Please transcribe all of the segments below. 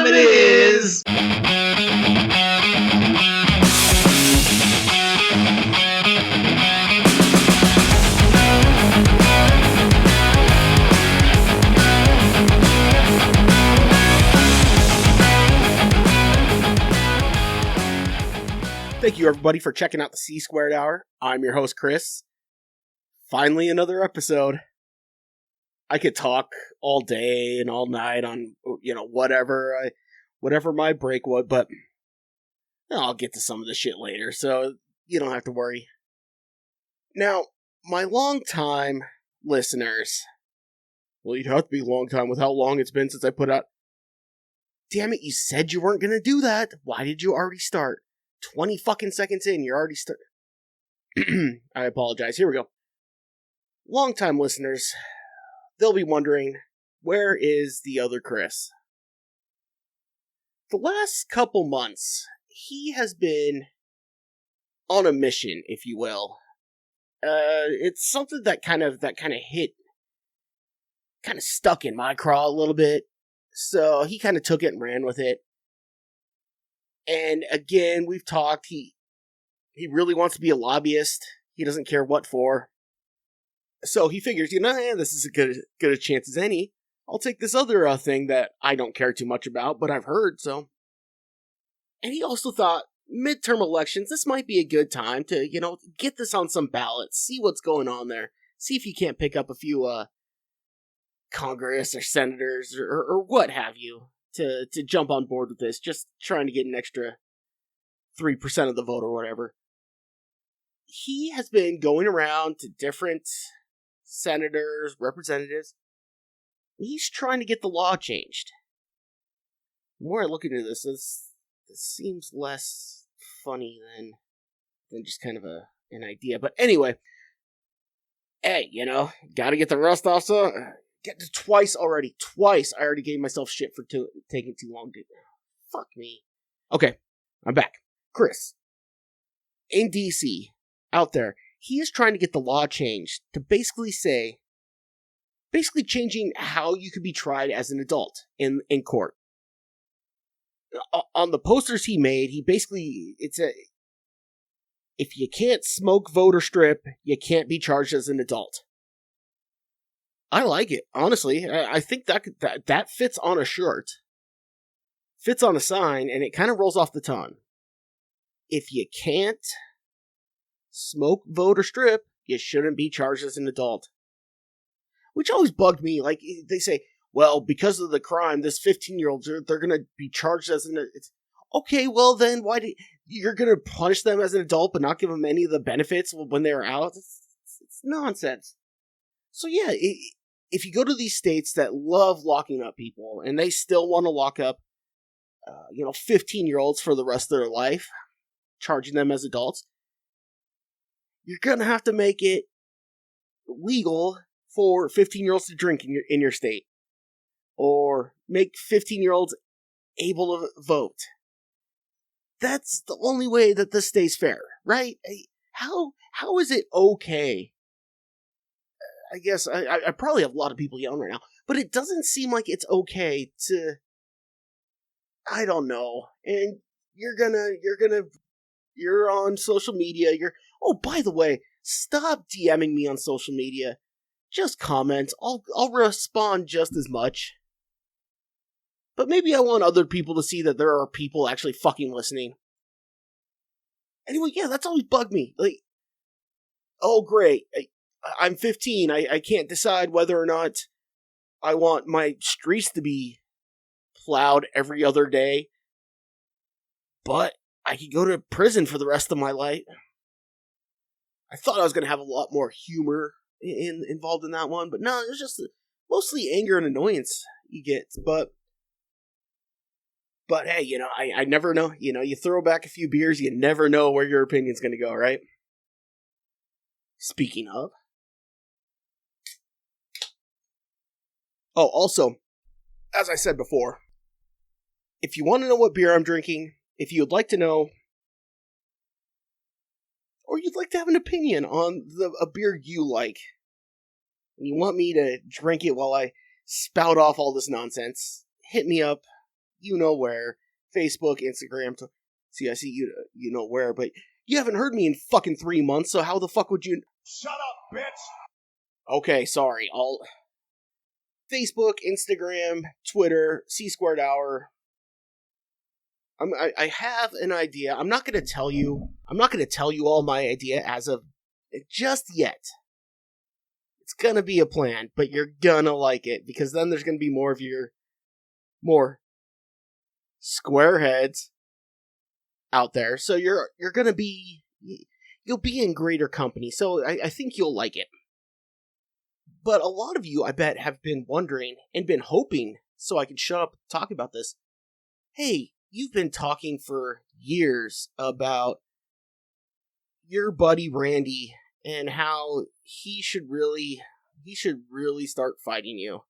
time it is! Thank you, everybody, for checking out the C Squared Hour. I'm your host, Chris. Finally, another episode. I could talk all day and all night on, whatever my break was, but I'll get to some of the shit later, so you don't have to worry. Now, my long-time listeners, well, you'd have to be a long time with how long it's been since I put out. Damn it, you said you weren't going to do that. Why did you already start? 20 fucking seconds in, you're already I apologize. Here we go. Long-time listeners, they'll be wondering, where is the other Chris? The last couple months, he has been on a mission, if you will. It's something that kind of stuck in my craw a little bit. So he kind of took it and ran with it. And again, we've talked, he really wants to be a lobbyist. He doesn't care what for. So he figures, this is as good a chance as any. I'll take this other thing that I don't care too much about, but I've heard, so. And he also thought, midterm elections, this might be a good time to, get this on some ballots, see what's going on there. See if you can't pick up a few, Congress or senators or what have you. To jump on board with this, just trying to get an extra 3% of the vote or whatever. He has been going around to different senators, representatives. He's trying to get the law changed. The more I look into this seems less funny than just kind of an idea. But anyway, hey, gotta get the rust off, so... Get to twice already. Twice I already gave myself shit for taking too long. Dude. Fuck me. Okay, I'm back. Chris, in DC, out there, he is trying to get the law changed to basically changing how you could be tried as an adult in court. On the posters he made, if you can't smoke, vote, or strip, you can't be charged as an adult. I like it, honestly. I think that fits on a shirt, fits on a sign, and it kind of rolls off the tongue. If you can't smoke, vote, or strip, you shouldn't be charged as an adult. Which always bugged me. Like, they say, well, because of the crime, this 15-year-old, they're going to be charged as an adult. Okay, well then, you're going to punish them as an adult but not give them any of the benefits when they're out? It's nonsense. So yeah, if you go to these states that love locking up people, and they still want to lock up, 15-year-olds for the rest of their life, charging them as adults, you're going to have to make it legal for 15-year-olds to drink in your state. Or make 15-year-olds able to vote. That's the only way that this stays fair, right? How is it okay? I guess I probably have a lot of people yelling right now, but it doesn't seem like it's okay to, I don't know. And you're on social media. Oh, by the way, stop DMing me on social media. Just comment. I'll respond just as much. But maybe I want other people to see that there are people actually fucking listening. Anyway, yeah, that's always bugged me. Like, oh great. I'm 15. I can't decide whether or not I want my streets to be plowed every other day. But I could go to prison for the rest of my life. I thought I was going to have a lot more humor involved in that one. But no, it was just mostly anger and annoyance you get. But hey, I never know. You throw back a few beers, you never know where your opinion's going to go, right? Speaking of. Oh, also, as I said before, if you want to know what beer I'm drinking, if you'd like to know, or you'd like to have an opinion on a beer you like, and you want me to drink it while I spout off all this nonsense, hit me up. you know where. Facebook, Instagram. See, I see you know where, but you haven't heard me in fucking 3 months, so how the fuck would you... Shut up, bitch! Okay, sorry. I'll... Facebook, Instagram, Twitter, C Squared Hour. I have an idea. I'm not going to tell you all my idea as of just yet. It's going to be a plan, but you're going to like it, because then there's going to be more squareheads out there. So you'll be in greater company. So I think you'll like it. But a lot of you, I bet, have been wondering and been hoping so I can shut up talking about this. Hey, you've been talking for years about your buddy Randy and how he should really start fighting you.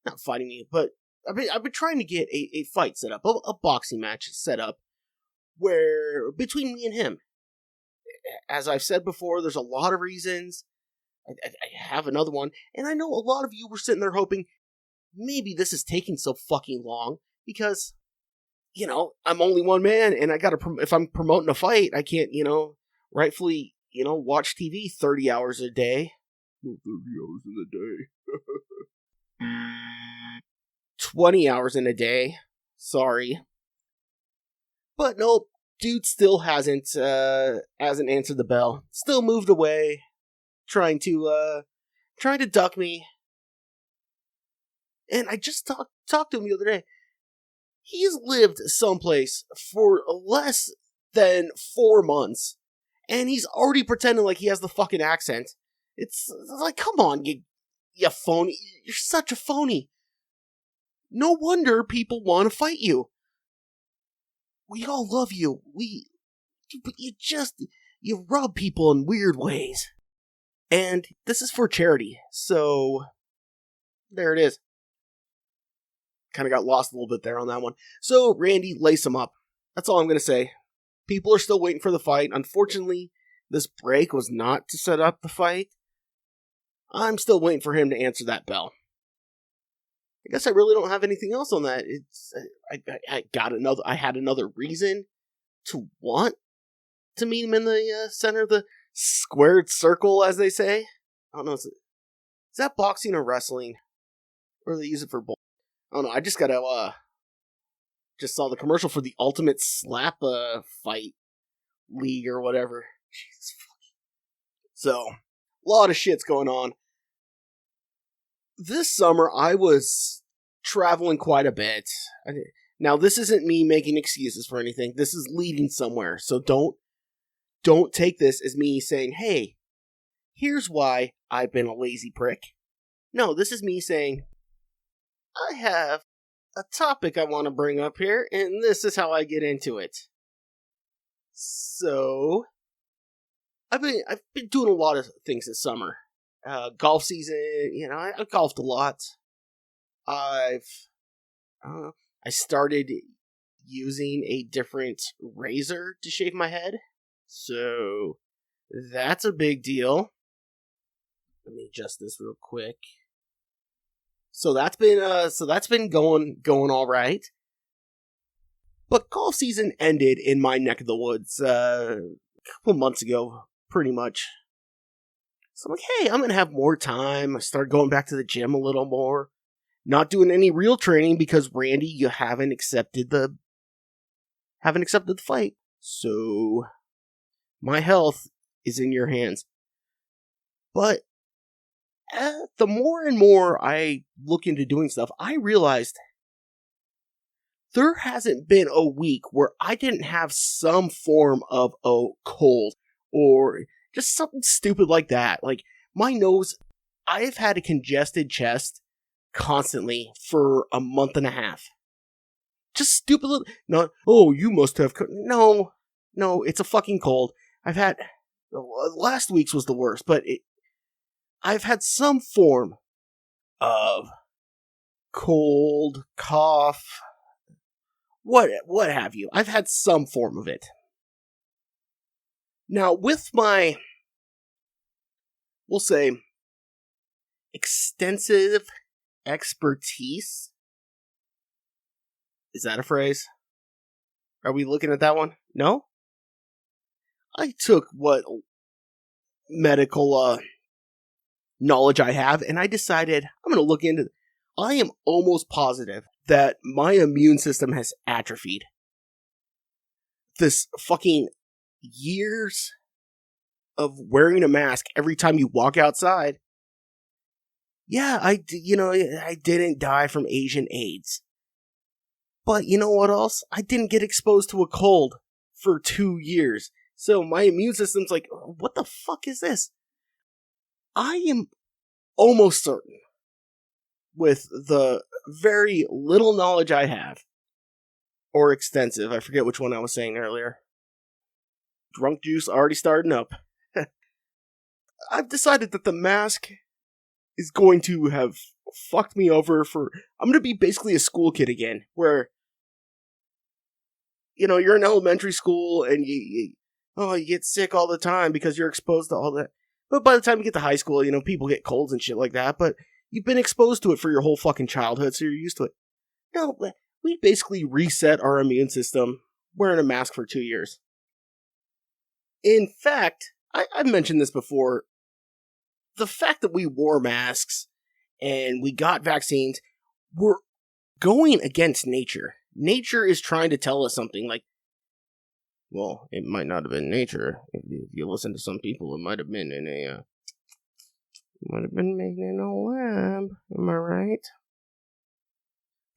Not fighting you, but I've been trying to get a fight set up, a boxing match set up, where between me and him. As I've said before, there's a lot of reasons. I have another one, and I know a lot of you were sitting there hoping maybe this is taking so fucking long because, I'm only one man, and I gotta, if I'm promoting a fight, I can't, rightfully, watch TV 30 hours a day. 30 hours in a day. 20 hours in a day. Sorry. But nope, dude still hasn't answered the bell. Still moved away, trying to duck me. And I just talked to him the other day. He's lived someplace for less than 4 months, and he's already pretending like he has the fucking accent. It's like, come on, you phony. You're such a phony. No wonder people want to fight you. We all love you. But you rub people in weird ways. And this is for charity, so there it is. Kind of got lost a little bit there on that one. So, Randy, lace him up. That's all I'm going to say. People are still waiting for the fight. Unfortunately, this break was not to set up the fight. I'm still waiting for him to answer that bell. I guess I really don't have anything else on that. I had another reason to want to meet him in the center of the squared circle, as they say. I don't know. Is that boxing or wrestling? Or do they use it for both? I don't know. I just saw the commercial for the Ultimate Slap Fight League or whatever. Jesus. So, a lot of shit's going on. This summer, I was traveling quite a bit. Now, this isn't me making excuses for anything. This is leading somewhere. So don't take this as me saying, hey, here's why I've been a lazy prick. No, this is me saying, I have a topic I want to bring up here, and this is how I get into it. So, I've been doing a lot of things this summer. Golf season, I golfed a lot. I started using a different razor to shave my head, so that's a big deal. Let me adjust this real quick. So that's been going all right. But golf season ended in my neck of the woods a couple months ago, pretty much. So I'm like, hey, I'm gonna have more time. I started going back to the gym a little more. Not doing any real training because Randy, you haven't accepted the fight. So my health is in your hands. But the more and more I look into doing stuff, I realized there hasn't been a week where I didn't have some form of a cold or just something stupid like that. Like my nose, I've had a congested chest constantly for a month and a half. Just stupid little, not, oh, you must have, no, it's a fucking cold. I've had, last week's was the worst, but I've had some form of cold, cough, what have you. I've had some form of it. Now, with my, we'll say, extensive expertise Is that a phrase? Are we looking at that one? No? I took what medical knowledge I have, and I decided I'm going to look into it. I am almost positive that my immune system has atrophied. This fucking years of wearing a mask every time you walk outside. Yeah, I didn't die from Asian AIDS. But you know what else? I didn't get exposed to a cold for 2 years. So my immune system's like, what the fuck is this? I am almost certain, with the very little knowledge I have, or extensive, I forget which one I was saying earlier. Drunk juice already starting up. I've decided that the mask is going to have fucked me over for... I'm going to be basically a school kid again, where, you're in elementary school and you get sick all the time because you're exposed to all that. But by the time you get to high school, people get colds and shit like that, but you've been exposed to it for your whole fucking childhood, so you're used to it. No, we basically reset our immune system wearing a mask for 2 years. In fact, I've mentioned this before, the fact that we wore masks and we got vaccines, we're going against nature. Nature is trying to tell us something like, well, it might not have been nature. If you listen to some people, it might have been made in a lab. Am I right?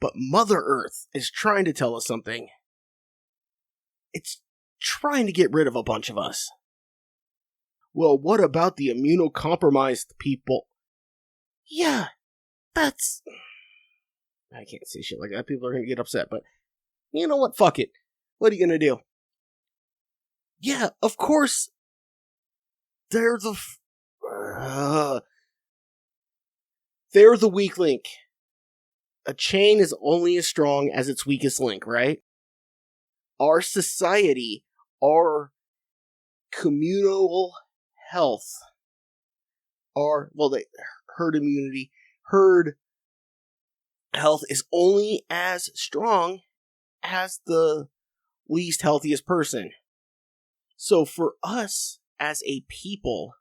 But Mother Earth is trying to tell us something. It's trying to get rid of a bunch of us. Well, what about the immunocompromised people? Yeah, that's... I can't say shit like that. People are going to get upset, but you know what? Fuck it. What are you going to do? Yeah, of course, they're the weak link. A chain is only as strong as its weakest link, right? Our society, our communal health, herd immunity, herd health is only as strong as the least healthiest person. So for us as a people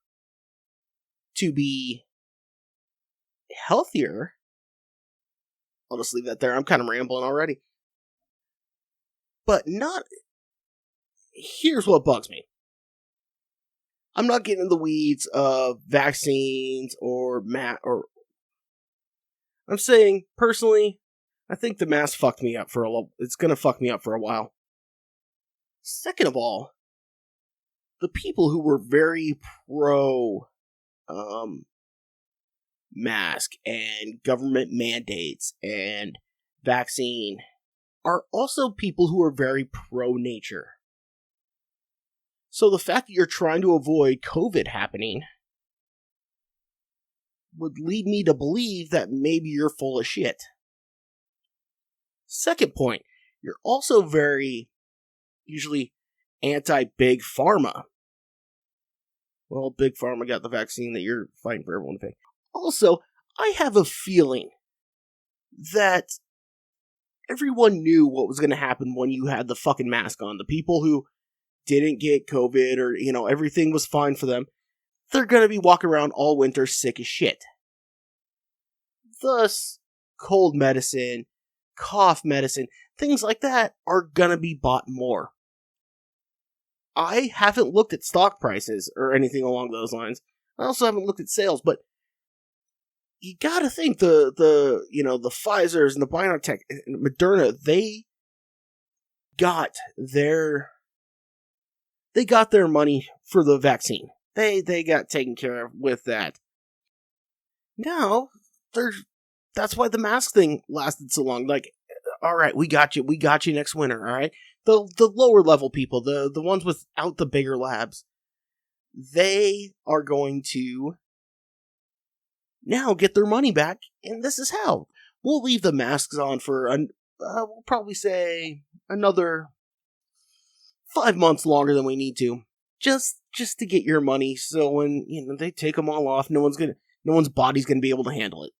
to be healthier, I'll just leave that there. I'm kind of rambling already. But here's what bugs me. I'm not getting in the weeds of vaccines or I'm saying, personally, I think the mask fucked me up it's gonna fuck me up for a while. Second of all, the people who were very pro mask and government mandates and vaccine are also people who are very pro nature. So the fact that you're trying to avoid COVID happening would lead me to believe that maybe you're full of shit. Second point, you're also very usually anti-big pharma. Well, big pharma got the vaccine that you're fighting for everyone to take. Also, I have a feeling that everyone knew what was going to happen when you had the fucking mask on. The people who didn't get COVID or, everything was fine for them, they're going to be walking around all winter sick as shit. Thus, cold medicine, cough medicine, things like that are going to be bought more. I haven't looked at stock prices or anything along those lines. I also haven't looked at sales, but you gotta think the Pfizers and the BioNTech and Moderna, they got their money for the vaccine. They got taken care of with that. Now, that's why the mask thing lasted so long. Like, all right, we got you next winter, all right? The lower level people, the ones without the bigger labs, they are going to now get their money back, and this is how. We'll leave the masks on for, we'll probably say another 5 months longer than we need to, just to get your money, so when, they take them all off, no one's body's gonna be able to handle it.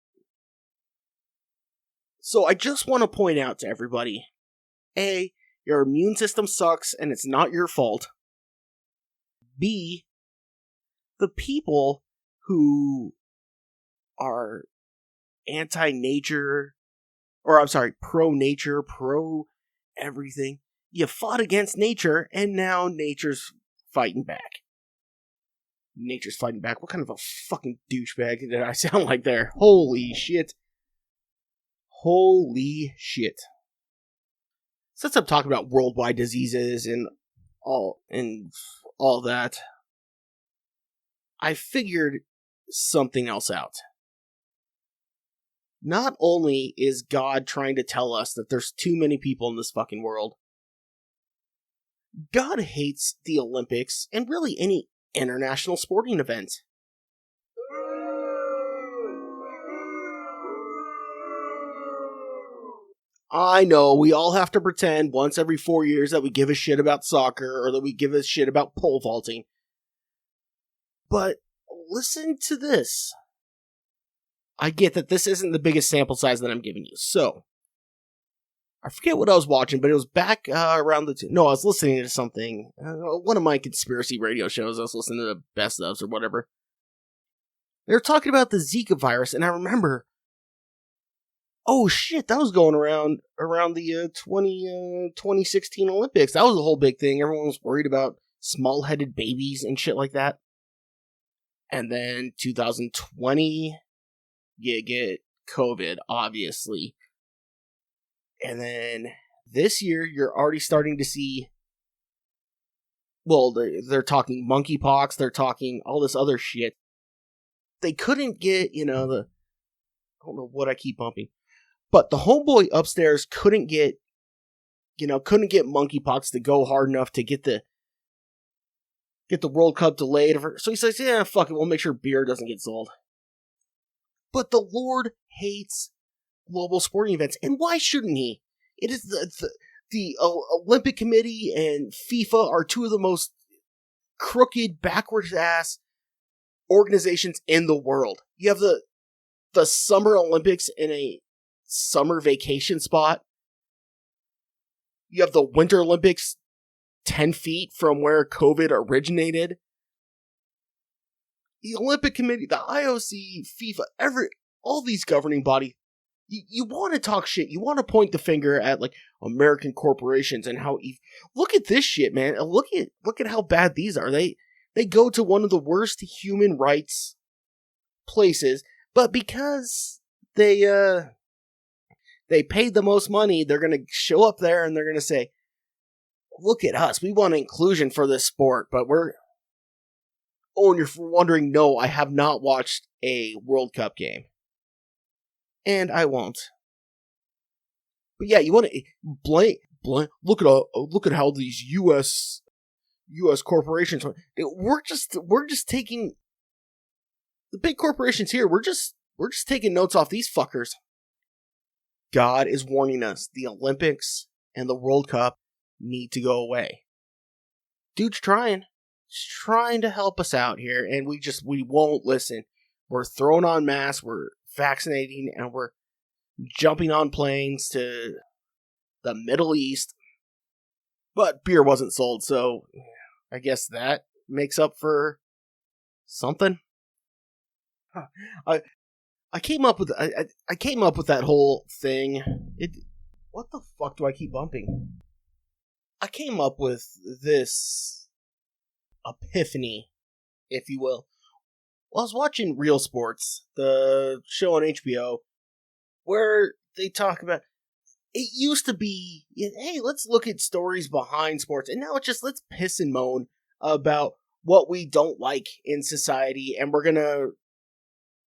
So I just want to point out to everybody, A, your immune system sucks and it's not your fault. B, the people who are anti-nature, or I'm sorry, pro-nature, pro-everything, you fought against nature and now nature's fighting back. Nature's fighting back. What kind of a fucking douchebag did I sound like there? Holy shit. Holy shit. Since I'm talking about worldwide diseases and all that, I figured something else out. Not only is God trying to tell us that there's too many people in this fucking world, God hates the Olympics and really any international sporting event. I know, we all have to pretend once every 4 years that we give a shit about soccer or that we give a shit about pole vaulting. But listen to this. I get that this isn't the biggest sample size that I'm giving you, so I forget what I was watching, but it was back around I was listening to something, one of my conspiracy radio shows. I was listening to the best ofs or whatever. They were talking about the Zika virus, and I remember, oh shit, that was going around the 2016 Olympics. That was a whole big thing. Everyone was worried about small-headed babies and shit like that. And then 2020, you get COVID, obviously. And then this year, you're already starting to see, well, they're talking monkeypox, they're talking all this other shit. They couldn't get, I don't know what I keep bumping, but the homeboy upstairs couldn't get monkeypox to go hard enough to get the World Cup delayed. So he says, yeah, fuck it, we'll make sure beer doesn't get sold. But the Lord hates global sporting events, and why shouldn't he? It is the Olympic Committee and FIFA are two of the most crooked, backwards ass organizations in the world. You have the Summer Olympics in a summer vacation spot. You have the Winter Olympics 10 feet from where COVID originated. The Olympic Committee, the IOC, FIFA, all these governing bodies, you want to talk shit. You want to point the finger at like American corporations and how look at this shit, man. Look at how bad these are. They go to one of the worst human rights places, but because they paid the most money, they're going to show up there and they're going to say, look at us. We want inclusion for this sport, but oh, and you're wondering, no, I have not watched a World Cup game. And I won't. But yeah, you want to blame. Look at how these U.S. corporations. We're just taking the big corporations here. We're just taking notes off these fuckers. God is warning us. The Olympics and the World Cup need to go away. Dude's trying. He's trying to help us out here, and we won't listen. We're throwing on masks, we're vaccinating, and we're jumping on planes to the Middle East. But beer wasn't sold, so I guess that makes up for something. I came up with that whole thing. What the fuck do I keep bumping? I came up with this epiphany, if you will. Well, I was watching Real Sports, the show on HBO, where they talk about, it used to be, hey, let's look at stories behind sports, and now it's just, let's piss and moan about what we don't like in society, and we're gonna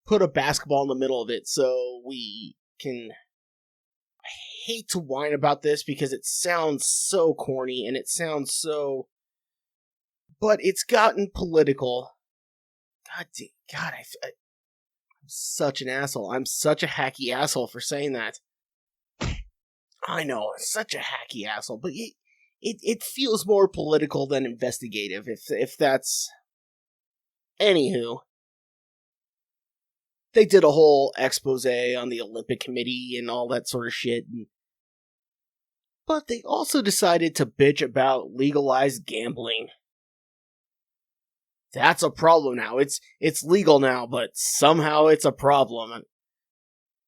put a basketball in the middle of it so we can... I hate to whine about this because it sounds so corny, and it sounds so... But it's gotten political. God, I'm such an asshole. I'm such a hacky asshole for saying that. I know, such a hacky asshole, but it feels more political than investigative, if that's... Anywho, they did a whole expose on the Olympic Committee and all that sort of shit, and But they also decided to bitch about legalized gambling. That's a problem now. It's legal now, but somehow it's a problem.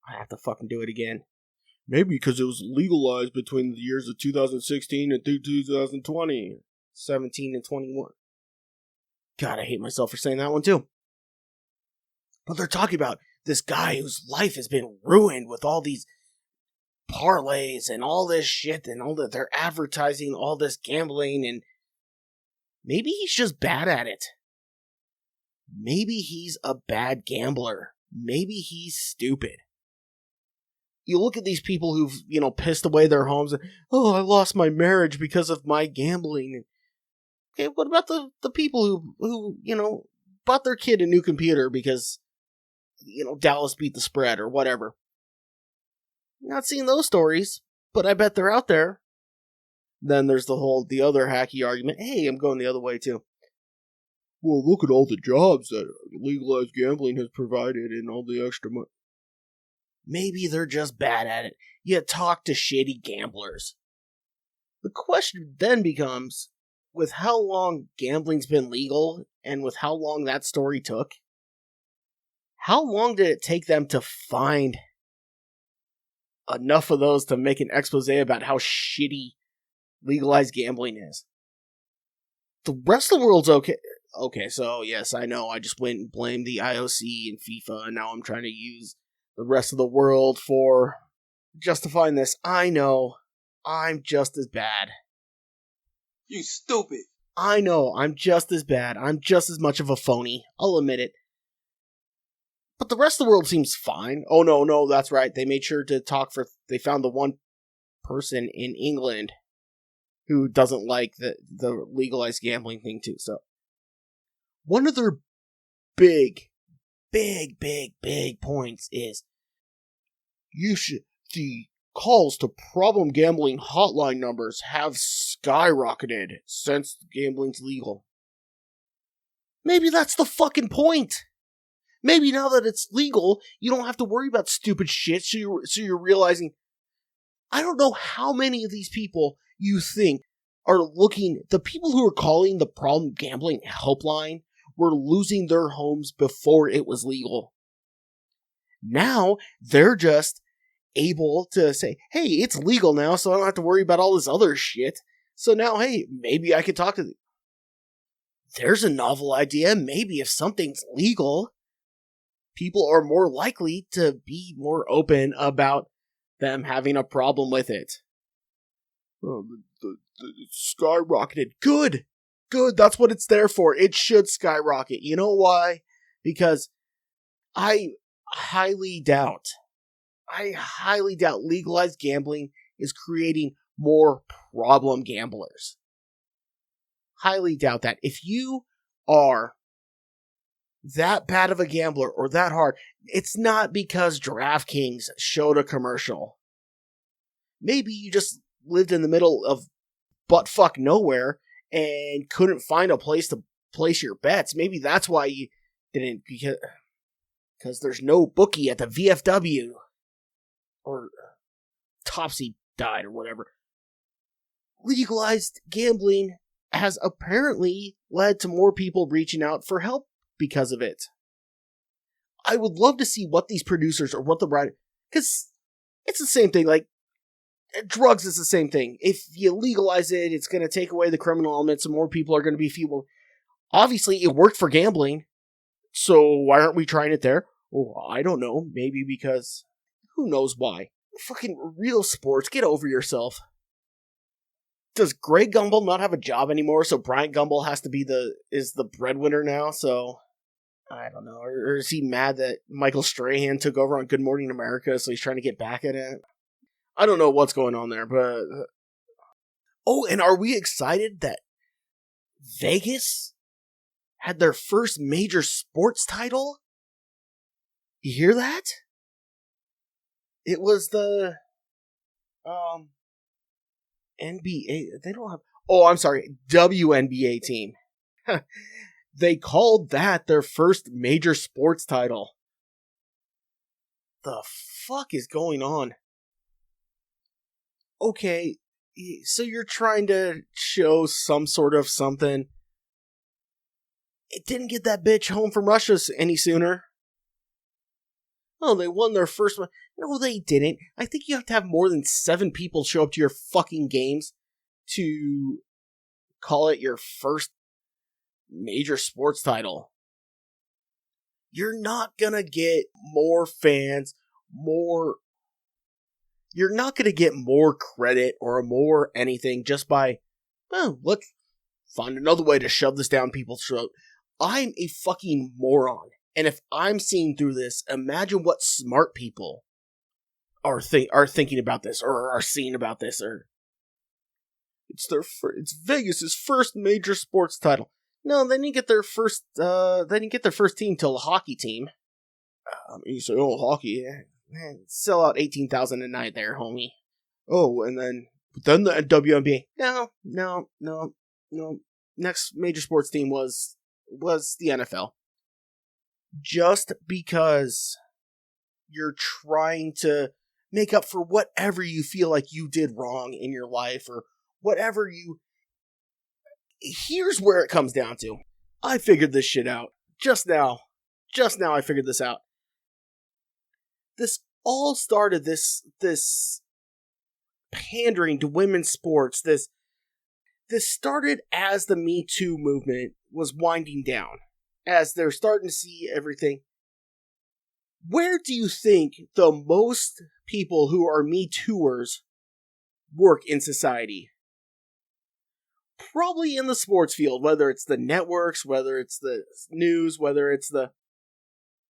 I have to fucking do it again. Maybe because it was legalized between the years of 2016 and 2020. 17 and 21. God, I hate myself for saying that one too. But they're talking about this guy whose life has been ruined with all these parlays and all this shit and all that. They're advertising all this gambling, and maybe he's just bad at it. Maybe he's a bad gambler. Maybe he's stupid. You look at these people who've, pissed away their homes. And, I lost my marriage because of my gambling. Okay, what about the people who bought their kid a new computer because, Dallas beat the spread or whatever? Not seeing those stories, but I bet they're out there. Then there's the other hacky argument. Hey, I'm going the other way too. Well, look at all the jobs that legalized gambling has provided and all the extra money. Maybe they're just bad at it. You talk to shitty gamblers. The question then becomes, with how long gambling's been legal and with how long that story took, how long did it take them to find enough of those to make an expose about how shitty legalized gambling is? The rest of the world's okay. Okay, so yes, I know I just went and blamed the IOC and FIFA, and now I'm trying to use the rest of the world for justifying this. I know, I'm just as bad. You stupid. I know, I'm just as bad. I'm just as much of a phony. I'll admit it. But the rest of the world seems fine. Oh no, that's right. They made sure to they found the one person in England who doesn't like the legalized gambling thing too, so. One of their big points is the calls to problem gambling hotline numbers have skyrocketed since gambling's legal. Maybe that's the fucking point. Maybe now that it's legal, you don't have to worry about stupid shit, so you're realizing, I don't know how many of these people you think are looking, the people who are calling the problem gambling helpline were losing their homes before it was legal. Now, they're just able to say, hey, it's legal now, so I don't have to worry about all this other shit. So now, hey, maybe I could talk to them. There's a novel idea. Maybe if something's legal, people are more likely to be more open about them having a problem with it. Oh, it's skyrocketed. Good, that's what it's there for. It should skyrocket. You know why? Because I highly doubt legalized gambling is creating more problem gamblers. Highly doubt that. If you are that bad of a gambler or that hard, it's not because DraftKings showed a commercial. Maybe you just lived in the middle of buttfuck nowhere and couldn't find a place to place your bets. Maybe that's why you didn't, because there's no bookie at the VFW. Or Topsy died or whatever. Legalized gambling has apparently led to more people reaching out for help because of it. I would love to see what these producers or what the writer, because it's the same thing, like drugs is the same thing. If you legalize it, it's going to take away the criminal elements and more people are going to be feeble. Obviously, it worked for gambling, so why aren't we trying it there? Oh, I don't know. Maybe because, who knows why. Fucking real sports, get over yourself. Does Greg Gumbel not have a job anymore, so Bryant Gumbel has to be the breadwinner now, so I don't know. Or is he mad that Michael Strahan took over on Good Morning America, so he's trying to get back at it? I don't know what's going on there, but... Oh, and are we excited that Vegas had their first major sports title? You hear that? It was the... NBA... They don't have... Oh, I'm sorry. WNBA team. They called that their first major sports title. The fuck is going on? Okay, So you're trying to show some sort of something. It didn't get that bitch home from Russia any sooner. Oh, they won their first one. No, they didn't. I think you have to have more than 7 people show up to your fucking games to call it your first major sports title. You're not gonna get more fans, you're not gonna get more credit or more anything just by, let's find another way to shove this down people's throat. I'm a fucking moron. And if I'm seeing through this, imagine what smart people are thinking about this, or are seeing about this, or it's Vegas's first major sports title. No, they didn't get their first. They didn't get their first team till a hockey team. You say, oh, hockey, man, sell out 18,000 a night there, homie. Oh, and then the WNBA. No. Next major sports team was the NFL. Just because you're trying to make up for whatever you feel like you did wrong in your life, or whatever you... Here's where it comes down to. I figured this shit out. Just now I figured this out. This all started, this pandering to women's sports, this started as the Me Too movement was winding down. As they're starting to see everything. Where do you think the most people who are Me Tooers work in society? Probably in the sports field, whether it's the networks, whether it's the news, whether it's the...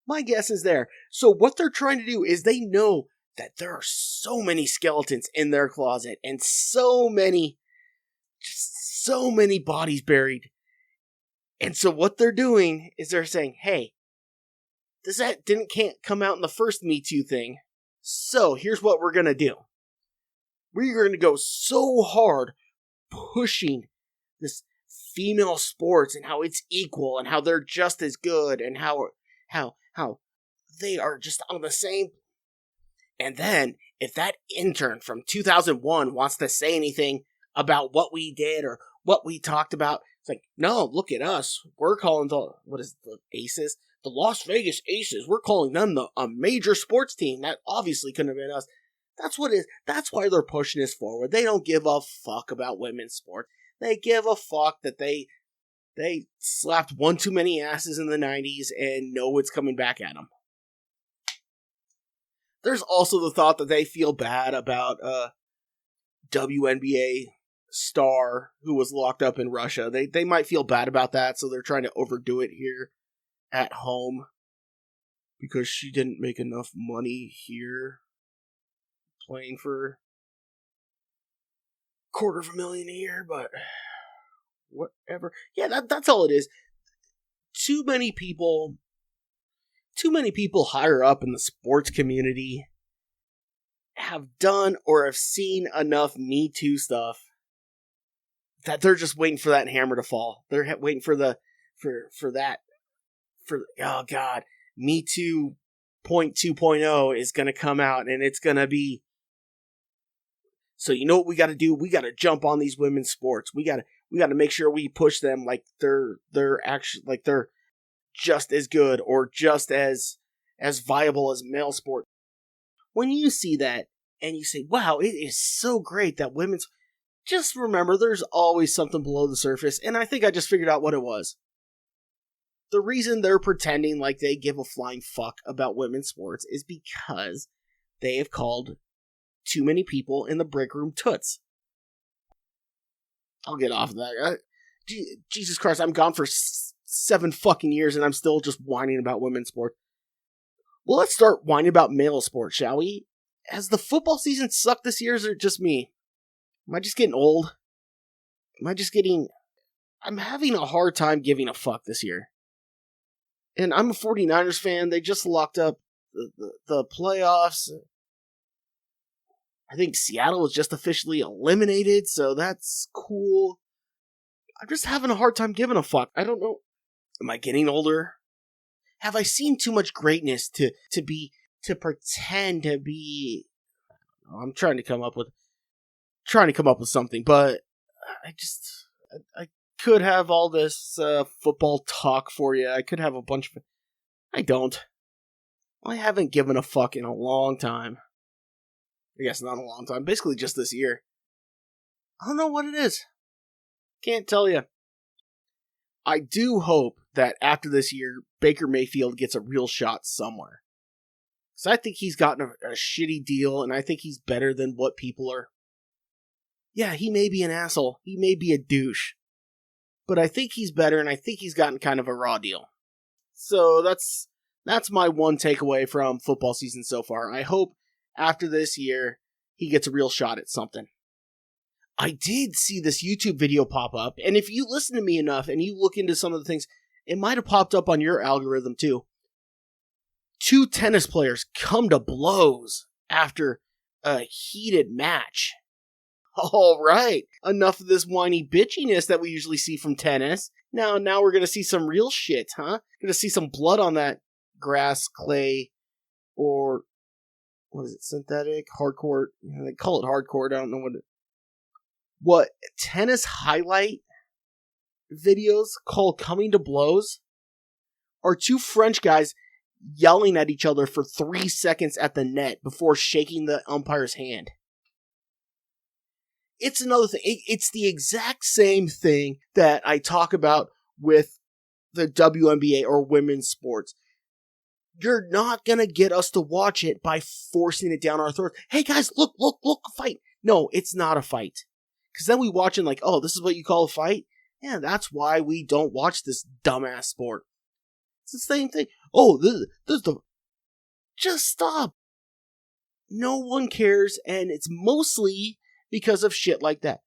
My guess is there. So what they're trying to do is they know that there are so many skeletons in their closet and so many bodies buried. And so what they're doing is they're saying, hey, can't come out in the first Me Too thing. So here's what we're going to do. We're going to go so hard pushing this female sports and how it's equal and how they're just as good and how they are just on the same. And then if that intern from 2001 wants to say anything about what we did or what we talked about, it's like, no, look at us. We're calling the Aces? The Las Vegas Aces. We're calling them a major sports team. That obviously couldn't have been us. That's why they're pushing this forward. They don't give a fuck about women's sport. They give a fuck that they slapped one too many asses in the 90s and know it's coming back at them. There's also the thought that they feel bad about WNBA star who was locked up in Russia. They might feel bad about that, so they're trying to overdo it here at home because she didn't make enough money here playing for $250,000 a year, but whatever. Yeah, that's all it is. Too many people higher up in the sports community have done or have seen enough Me Too stuff that they're just waiting for that hammer to fall. They're waiting for oh god, Me Too 2.0 is going to come out, and it's going to be, so you know what we got to do? We got to jump on these women's sports. We got to make sure we push them like they're actually, like they're just as good or just as viable as male sport. When you see that and you say, wow, it is so great that women's... Just remember, there's always something below the surface, and I think I just figured out what it was. The reason they're pretending like they give a flying fuck about women's sports is because they have called too many people in the break room toots. I'll get off of that. Jesus Christ, I'm gone for 7 fucking years and I'm still just whining about women's sport. Well, let's start whining about male sport, shall we? Has the football season sucked this year, or is it just me? Am I just getting old? I'm having a hard time giving a fuck this year. And I'm a 49ers fan. They just locked up the playoffs. I think Seattle was just officially eliminated, so that's cool. I'm just having a hard time giving a fuck. I don't know. Am I getting older? Have I seen too much greatness to pretend to be... I'm trying to come up with... trying to come up with something, but I could have all this football talk for you. I could have a bunch of... I don't. I haven't given a fuck in a long time. I guess not a long time. Basically just this year. I don't know what it is. Can't tell you. I do hope that after this year, Baker Mayfield gets a real shot somewhere. Because I think he's gotten a shitty deal, and I think he's better than what people are. Yeah, he may be an asshole. He may be a douche. But I think he's better, and I think he's gotten kind of a raw deal. So that's my one takeaway from football season so far. I hope after this year, he gets a real shot at something. I did see this YouTube video pop up, and if you listen to me enough and you look into some of the things, it might have popped up on your algorithm too. 2 tennis players come to blows after a heated match. All right, enough of this whiny bitchiness that we usually see from tennis. Now we're going to see some real shit, huh? Going to see some blood on that grass, clay, or what is it, synthetic, hardcourt? They call it hardcourt. I don't know what tennis highlight videos called coming to blows are 2 French guys yelling at each other for 3 seconds at the net before shaking the umpire's hand. It's another thing. It's the exact same thing that I talk about with the WNBA or women's sports. You're not going to get us to watch it by forcing it down our throats. Hey guys, look, fight. No, it's not a fight. Because then we watch it like, oh, this is what you call a fight? Yeah, that's why we don't watch this dumbass sport. It's the same thing. Oh, this is the... Just stop. No one cares, and it's mostly because of shit like that.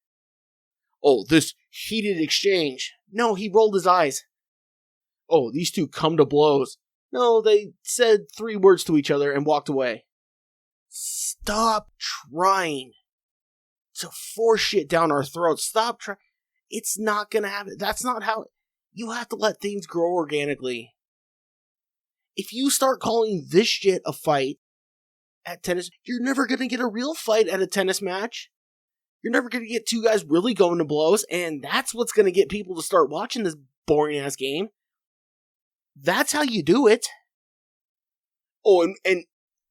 Oh, this heated exchange. No, he rolled his eyes. Oh, these 2 come to blows. No, they said 3 words to each other and walked away. Stop trying to force shit down our throats. Stop trying. It's not gonna happen. That's not how... You have to let things grow organically. If you start calling this shit a fight at tennis, you're never gonna get a real fight at a tennis match. You're never gonna get 2 guys really going to blows, and that's what's gonna get people to start watching this boring-ass game. That's how you do it. Oh, and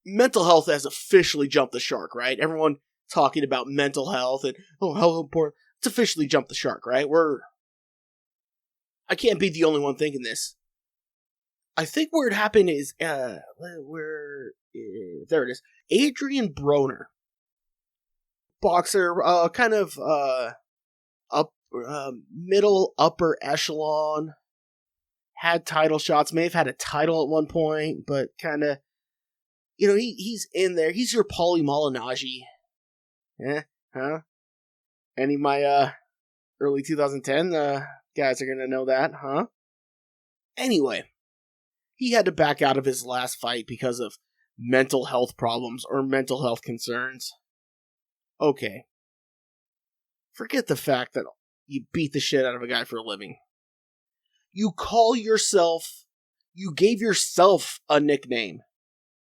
mental health has officially jumped the shark, right? Everyone talking about mental health and, oh, how important. It's officially jumped the shark, right? I can't be the only one thinking this. I think where it happened is, there it is. Adrian Broner. Boxer, kind of, middle, upper echelon. Had title shots, may have had a title at one point, but kind of, he's in there. He's your Paulie Malignaggi. Huh? Any of my, early 2010, guys are gonna know that, huh? Anyway, he had to back out of his last fight because of mental health problems or mental health concerns. Okay. Forget the fact that you beat the shit out of a guy for a living. You gave yourself a nickname.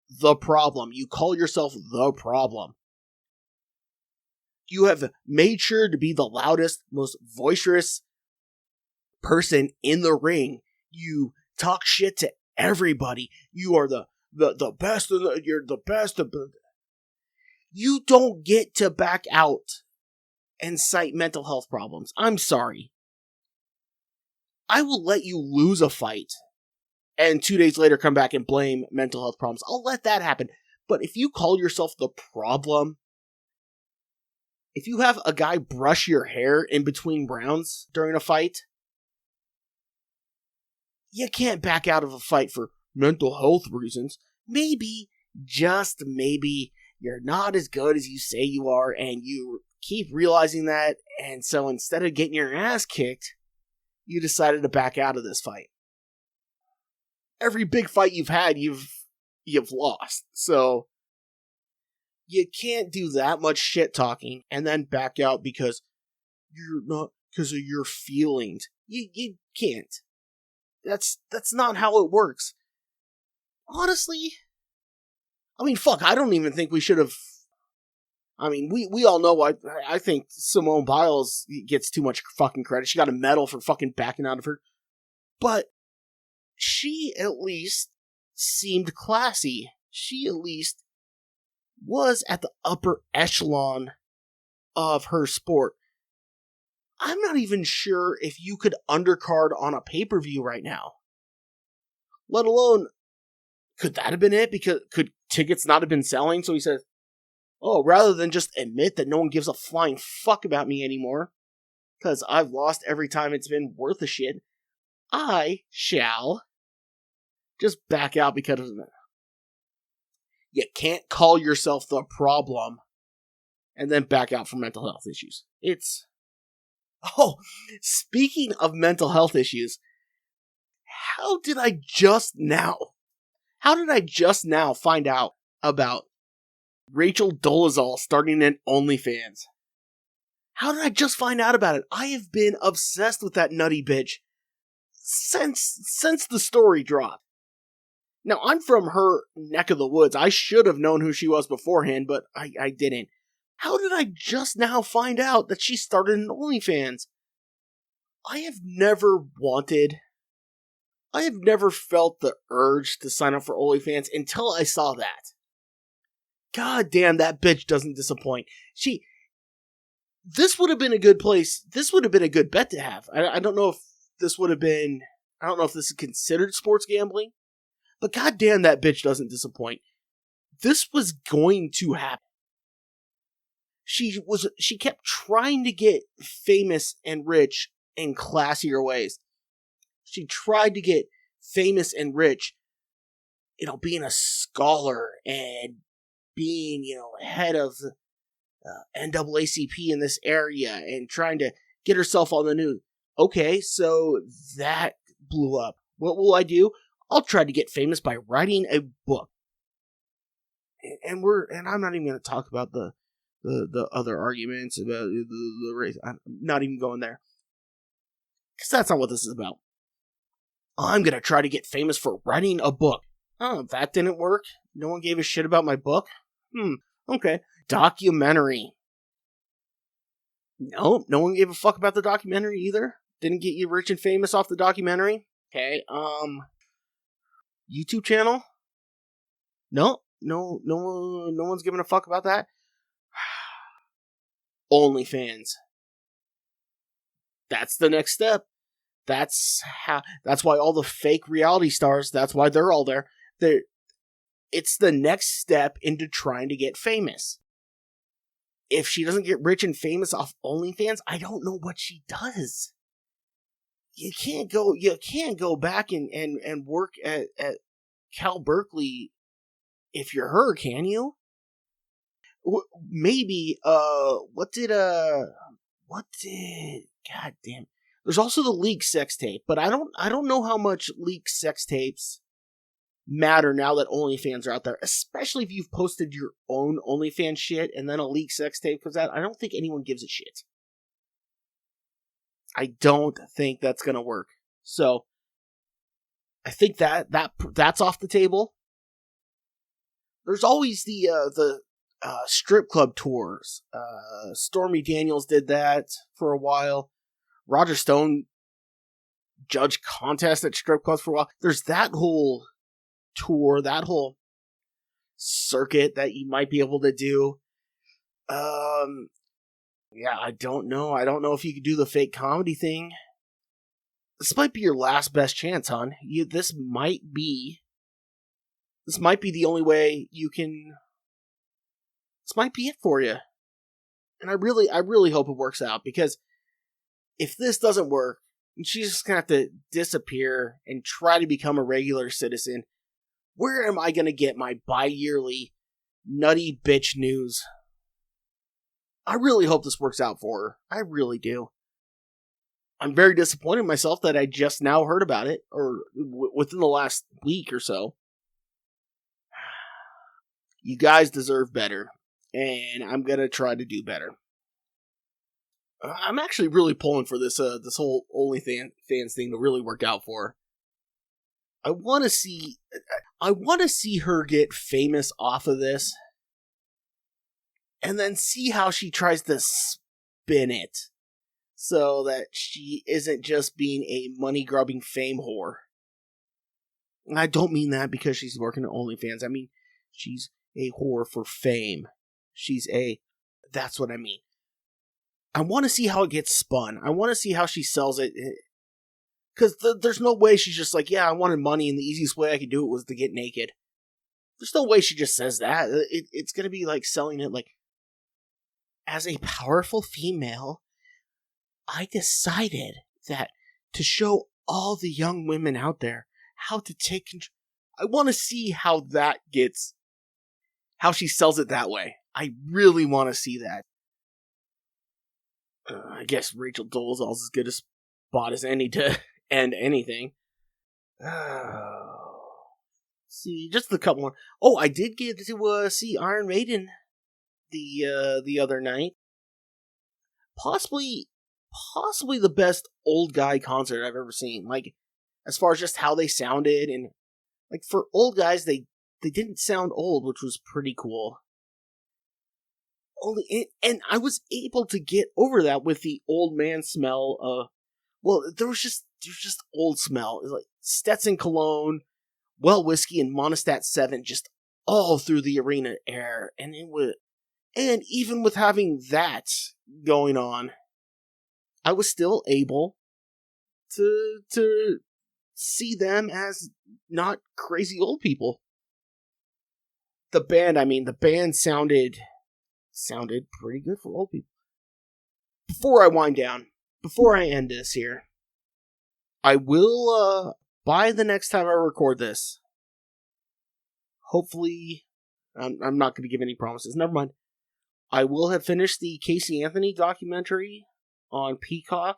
The Problem. You call yourself The Problem. You have made sure to be the loudest, most boisterous person in the ring. You talk shit to everybody. You are the best. You're the best. You don't get to back out and cite mental health problems. I'm sorry. I will let you lose a fight and 2 days later come back and blame mental health problems. I'll let that happen. But if you call yourself The Problem, if you have a guy brush your hair in between rounds during a fight, you can't back out of a fight for mental health reasons. Maybe, just maybe, you're not as good as you say you are, and you keep realizing that, and so instead of getting your ass kicked, you decided to back out of this fight. Every big fight you've had, you've lost. So you can't do that much shit talking and then back out because of your feelings. You can't. That's not how it works. Honestly, I mean, fuck, I don't even think we should have... I mean, we all know why. I think Simone Biles gets too much fucking credit. She got a medal for fucking backing out of her. But she at least seemed classy. She at least was at the upper echelon of her sport. I'm not even sure if you could undercard on a pay-per-view right now. Let alone, could that have been it? Because could tickets not have been selling? So he says, oh, rather than just admit that no one gives a flying fuck about me anymore, because I've lost every time it's been worth a shit, I shall just back out because of it. You can't call yourself the problem and then back out for mental health issues. It's... Oh, speaking of mental health issues, how did I just now find out about Rachel Dolezal starting an OnlyFans? How did I just find out about it? I have been obsessed with that nutty bitch since the story dropped. Now, I'm from her neck of the woods. I should have known who she was beforehand, but I didn't. How did I just now find out that she started an OnlyFans? I have never felt the urge to sign up for OnlyFans until I saw that. God damn, that bitch doesn't disappoint. This would have been a good place. This would have been a good bet to have. I don't know if this would have been, I don't know if this is considered sports gambling, but god damn, that bitch doesn't disappoint. This was going to happen. She kept trying to get famous and rich in classier ways. She tried to get famous and rich, being a scholar and being, head of NAACP in this area and trying to get herself on the news. Okay, so that blew up. What will I do? I'll try to get famous by writing a book. And I'm not even going to talk about the other arguments about the race. I'm not even going there. Because that's not what this is about. I'm going to try to get famous for writing a book. Oh, that didn't work? No one gave a shit about my book? Okay. Documentary. No one gave a fuck about the documentary either. Didn't get you rich and famous off the documentary. Okay, YouTube channel? No one's giving a fuck about that. OnlyFans. That's the next step. That's why all the fake reality stars, that's why they're all there. It's the next step into trying to get famous. If she doesn't get rich and famous off OnlyFans, I don't know what she does. You can't go back and work at Cal Berkeley if you're her, can you? Maybe, what did, god damn. There's also the leaked sex tape, but I don't know how much leaked sex tapes matter now that OnlyFans are out there, especially if you've posted your own OnlyFans shit and then a leaked sex tape comes out. I don't think anyone gives a shit. I don't think that's gonna work. So, I think that's off the table. There's always the strip club tours. Stormy Daniels did that for a while. Roger Stone judged contests at strip clubs for a while. There's that whole tour, that whole circuit that you might be able to do. Yeah, I don't know. I don't know if you could do the fake comedy thing. This might be your last best chance, hon. This might be the only way you can. This might be it for you. And I really hope it works out, because if this doesn't work, she's just gonna have to disappear and try to become a regular citizen. Where am I gonna get my bi-yearly nutty bitch news? I really hope this works out for her. I really do. I'm very disappointed in myself that I just now heard about it, or within the last week or so. You guys deserve better, and I'm gonna try to do better. I'm actually really pulling for this whole OnlyFans thing to really work out for her. I want to see her get famous off of this, and then see how she tries to spin it so that she isn't just being a money-grubbing fame whore. And I don't mean that because she's working at OnlyFans. I mean, she's a whore for fame. That's what I mean. I want to see how it gets spun. I want to see how she sells it. Because there's no way she's just like, yeah, I wanted money and the easiest way I could do it was to get naked. There's no way she just says that. It's going to be like selling it like, as a powerful female, I decided that to show all the young women out there how to take control. I want to see how she sells it that way. I really want to see that. I guess Rachel Dolezal's as good a spot as any to end anything. See, just a couple more. Oh, I did get to see Iron Maiden the other night. Possibly the best old guy concert I've ever seen. Like, as far as just how they sounded, and like for old guys, they didn't sound old, which was pretty cool. And I was able to get over that with the old man smell. There was just old smell. It was like Stetson cologne, Well whiskey, and Monistat 7 just all through the arena air, and even with having that going on, I was still able to see them as not crazy old people. The band sounded pretty good for old people. Before I wind down, before I end this here, I will, by the next time I record this, hopefully, I'm not going to give any promises, never mind. I will have finished the Casey Anthony documentary on Peacock.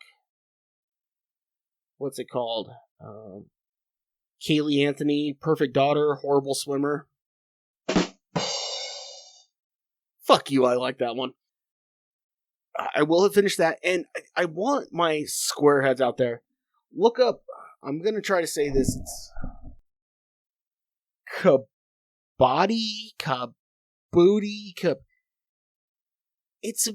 What's it called? Kaylee Anthony, Perfect Daughter, Horrible Swimmer. Fuck you, I like that one. I will have finished that, and I want my squareheads out there. Look up, I'm going to try to say this. It's It's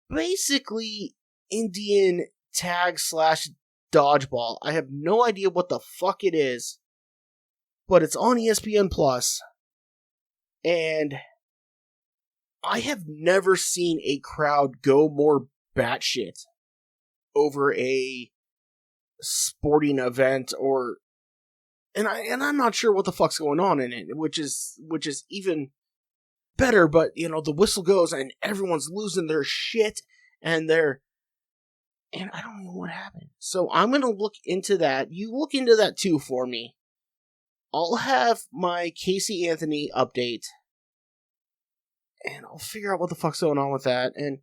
basically Indian tag / dodgeball. I have no idea what the fuck it is, but it's on ESPN Plus, and I have never seen a crowd go more batshit over a sporting event, and I'm not sure what the fuck's going on in it, which is even better. But the whistle goes and everyone's losing their shit, and I don't know what happened. So I'm gonna look into that. You look into that too for me. I'll have my Casey Anthony update, and I'll figure out what the fuck's going on with that, and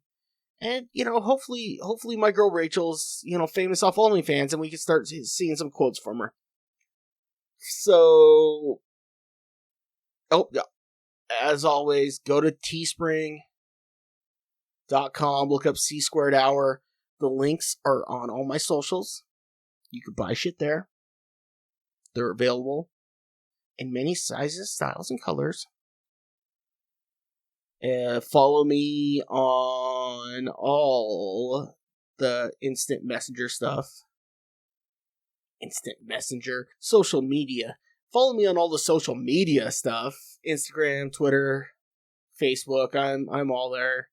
hopefully my girl Rachel's famous off OnlyFans, and we can start seeing some quotes from her. So, as always, go to teespring.com, look up C Squared Hour. The links are on all my socials. You can buy shit there. They're available in many sizes, styles, and colors. Follow me on all the instant messenger stuff. Instant messenger, social media. Follow me on all the social media stuff. Instagram, Twitter, Facebook. I'm all there.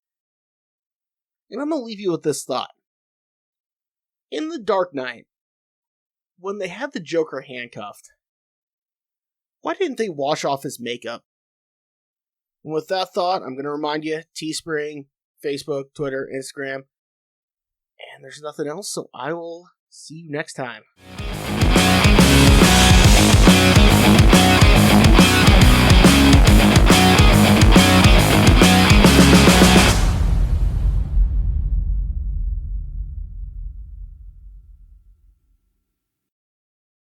And I'm going to leave you with this thought. In The Dark Knight, when they had the Joker handcuffed, why didn't they wash off his makeup? And with that thought, I'm going to remind you, Teespring, Facebook, Twitter, Instagram, and there's nothing else, so I will see you next time.